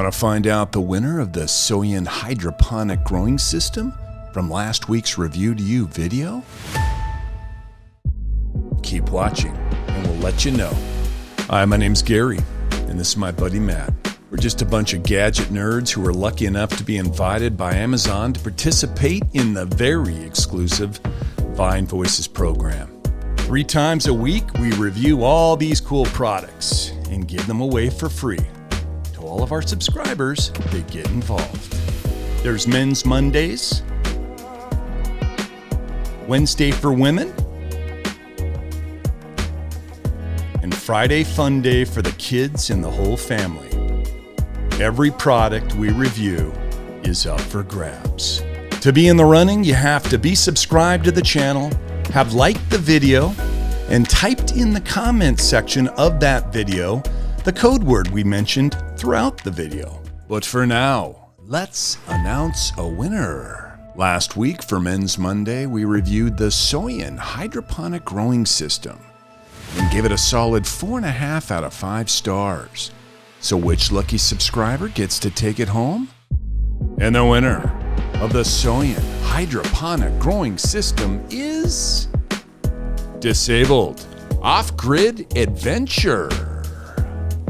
Want to find out the winner of the Soyan Hydroponic Growing System from last week's Review to You video? Keep watching and we'll let you know. Hi, my name's Gary, and this is my buddy Matt. We're just a bunch of gadget nerds who are lucky enough to be invited by Amazon to participate in the very exclusive Vine Voices program. 3 times a week, we review all these cool products and give them away for free. To all of our subscribers, they get involved. There's Men's Mondays, Wednesday for Women, and Friday Fun Day for the kids and the whole family. Every product we review is up for grabs. To be in the running, you have to be subscribed to the channel, have liked the video, and typed in the comments section of that video the code word we mentioned throughout the video. But for now, let's announce a winner. Last week for Men's Monday, we reviewed the Soyan Hydroponic Growing System and gave it a solid 4.5 out of 5 stars. So which lucky subscriber gets to take it home? And the winner of the Soyan Hydroponic Growing System is Disabled Off-Grid Adventure.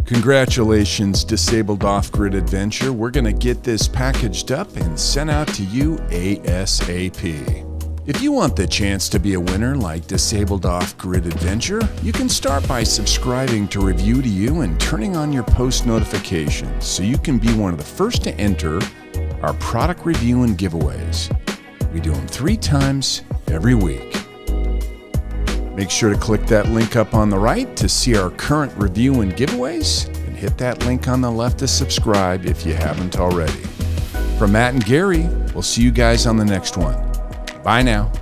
Congratulations, Disabled Off-Grid Adventure. We're going to get this packaged up and sent out to you ASAP. If you want the chance to be a winner like Disabled Off-Grid Adventure, you can start by subscribing to Review to You and turning on your post notifications so you can be one of the first to enter our product review and giveaways. We do them 3 times every week. Make sure to click that link up on the right to see our current review and giveaways, and hit that link on the left to subscribe if you haven't already. From Matt and Gary, we'll see you guys on the next one. Bye now.